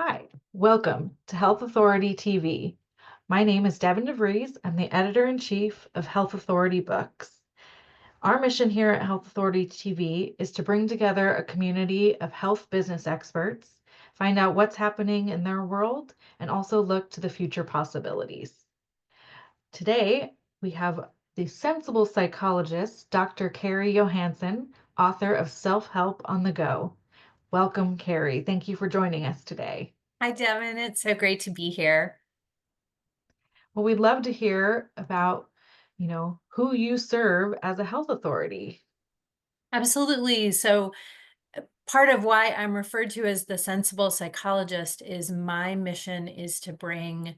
Hi, welcome to Health Authority TV. My name is Devin DeVries. I'm the editor-in-chief of Health Authority Books. Our mission here at Health Authority TV is to bring together a community of health business experts, find out what's happening in their world, and also look to the future possibilities. Today, we have the sensible psychologist, Dr. Carrie Johansson, author of Self-Help on the Go. Welcome, Carrie. Thank you for joining us today. Hi, Devin. It's so great to be here. Well, we'd love to hear about, who you serve as a health authority. Absolutely. So, part of why I'm referred to as the sensible psychologist is my mission is to bring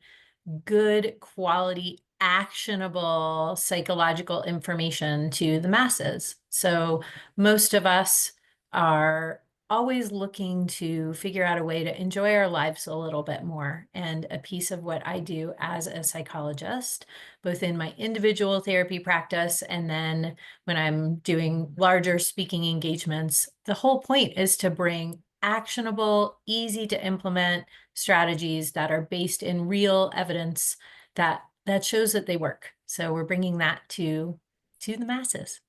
good quality, actionable psychological information to the masses. So most of us are always looking to figure out a way to enjoy our lives a little bit more. And a piece of what I do as a psychologist, both in my individual therapy practice and then when I'm doing larger speaking engagements, the whole point is to bring actionable, easy to implement strategies that are based in real evidence that shows that they work. So we're bringing that to the masses.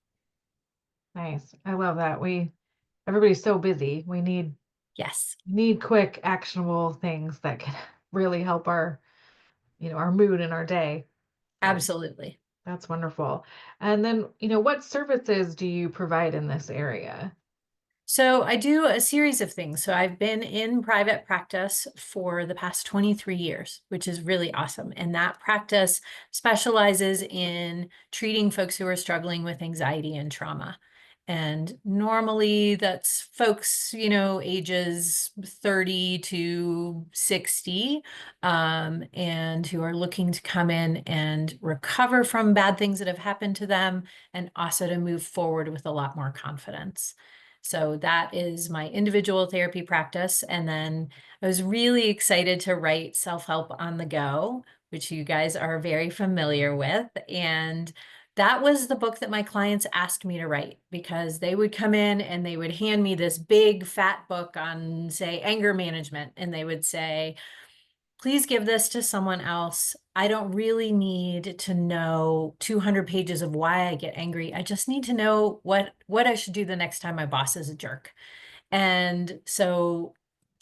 Nice. I love that. Everybody's so busy. We Yes, need quick, actionable things that can really help our mood in our day. So absolutely. that's wonderful. And then, what services do you provide in this area? So I do a series of things. So I've been in private practice for the past 23 years, which is really awesome. And that practice specializes in treating folks who are struggling with anxiety and trauma. And normally that's folks, ages 30 to 60, and who are looking to come in and recover from bad things that have happened to them and also to move forward with a lot more confidence. So that is my individual therapy practice. And then I was really excited to write Self-Help on the Go, which you guys are very familiar with. And that was the book that my clients asked me to write because they would come in and they would hand me this big fat book on, say, anger management. And they would say, please give this to someone else. I don't really need to know 200 pages of why I get angry. I just need to know what I should do the next time my boss is a jerk. And so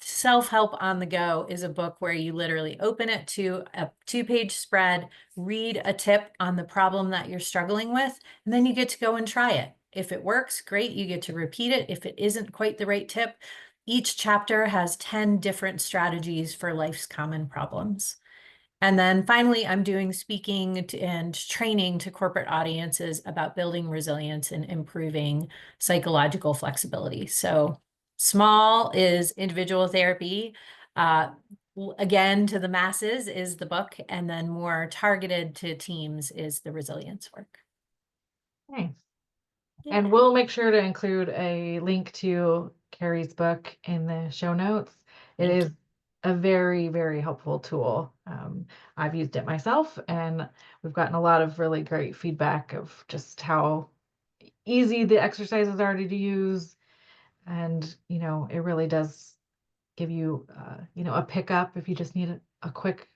Self-Help on the Go is a book where you literally open it to a 2-page spread, read a tip on the problem that you're struggling with, and then you get to go and try it. If it works, great, you get to repeat it. If it isn't quite the right tip, each chapter has 10 different strategies for life's common problems. And then finally, I'm doing speaking and training to corporate audiences about building resilience and improving psychological flexibility. So small is individual therapy. Uh, again, to the masses is the book, and then more targeted to teams is the resilience work. Nice. Yeah, And we'll make sure to include a link to Carrie's book in the show notes. It thank you. is a very, very helpful tool. I've used it myself, and we've gotten a lot of really great feedback of just how easy the exercises are to use. And, it really does give you, a pickup if you just need a quick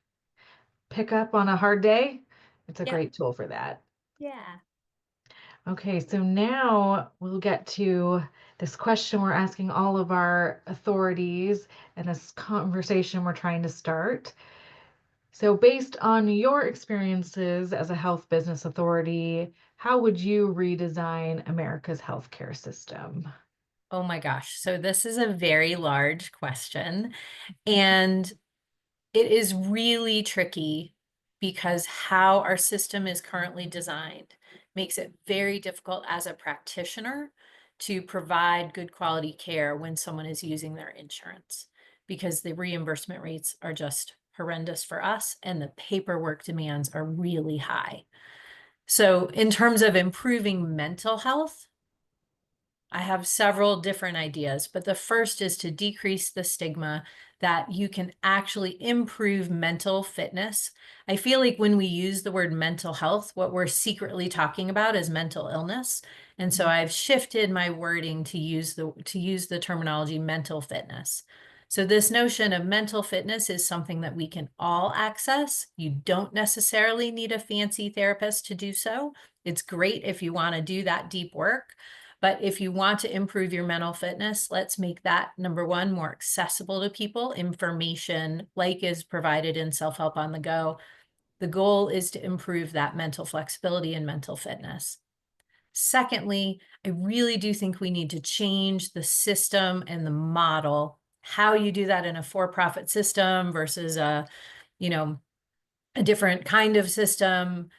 pickup on a hard day. It's a Yep. great tool for that. Yeah. Okay, so now we'll get to this question we're asking all of our authorities and this conversation we're trying to start. So, based on your experiences as a health business authority, how would you redesign America's healthcare system? Oh my gosh. So this is a very large question. And it is really tricky because how our system is currently designed makes it very difficult as a practitioner to provide good quality care when someone is using their insurance because the reimbursement rates are just horrendous for us and the paperwork demands are really high. So, in terms of improving mental health, I have several different ideas, but the first is to decrease the stigma that you can actually improve mental fitness. I feel like when we use the word mental health, what we're secretly talking about is mental illness. And so I've shifted my wording to use the terminology mental fitness. So this notion of mental fitness is something that we can all access. You don't necessarily need a fancy therapist to do so. It's great if you want to do that deep work. But if you want to improve your mental fitness, let's make that, number one, more accessible to people. Information like is provided in Self-Help on the Go. The goal is to improve that mental flexibility and mental fitness. Secondly, I really do think we need to change the system and the model, how you do that in a for-profit system versus you know, a different kind of system.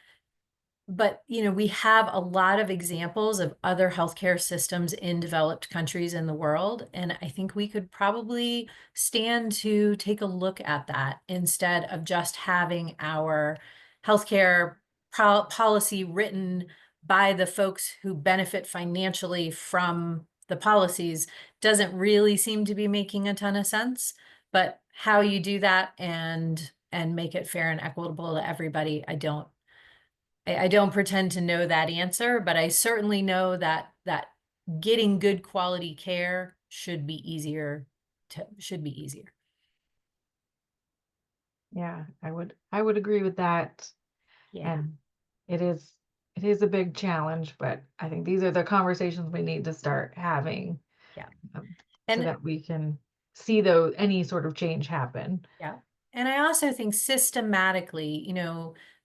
But, we have a lot of examples of other healthcare systems in developed countries in the world. And I think we could probably stand to take a look at that instead of just having our healthcare policy written by the folks who benefit financially from the policies doesn't really seem to be making a ton of sense. But how you do that and make it fair and equitable to everybody, I don't pretend to know that answer, but I certainly know that getting good quality care should be easier. Yeah, I would agree with that. Yeah, And it is it is a big challenge, but I think these are the conversations we need to start having, yeah. so And that we can see though any sort of change happen. yeah. And I also think systematically,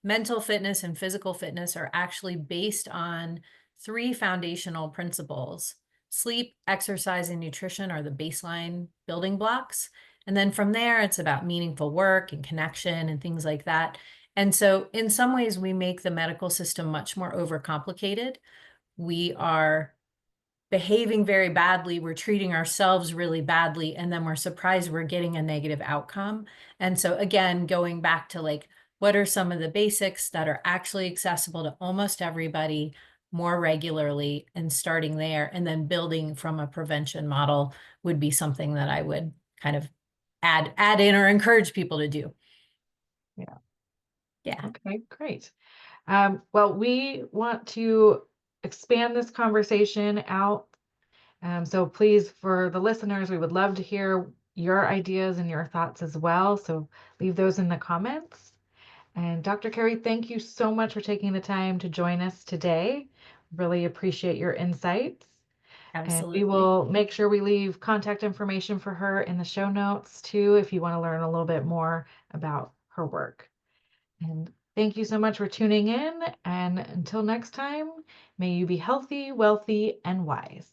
mental fitness and physical fitness are actually based on three foundational principles. Sleep, exercise, and nutrition are the baseline building blocks. And then from there, it's about meaningful work and connection and things like that. And so, in some ways, we make the medical system much more overcomplicated. We are behaving very badly, we're treating ourselves really badly, and then we're surprised we're getting a negative outcome. And so again, going back to like, what are some of the basics that are actually accessible to almost everybody more regularly, and starting there and then building from a prevention model would be something that I would kind of add in or encourage people to do. Yeah. Yeah, Okay, great. Well, we want to expand this conversation out. So please, for the listeners, we would love to hear your ideas and your thoughts as well. So leave those in the comments. And Dr. Carrie, thank you so much for taking the time to join us today. Really appreciate your insights. And we absolutely. will make sure we leave contact information for her in the show notes too, if you want to learn a little bit more about her work. And thank you so much for tuning in. And until next time, may you be healthy, wealthy, and wise.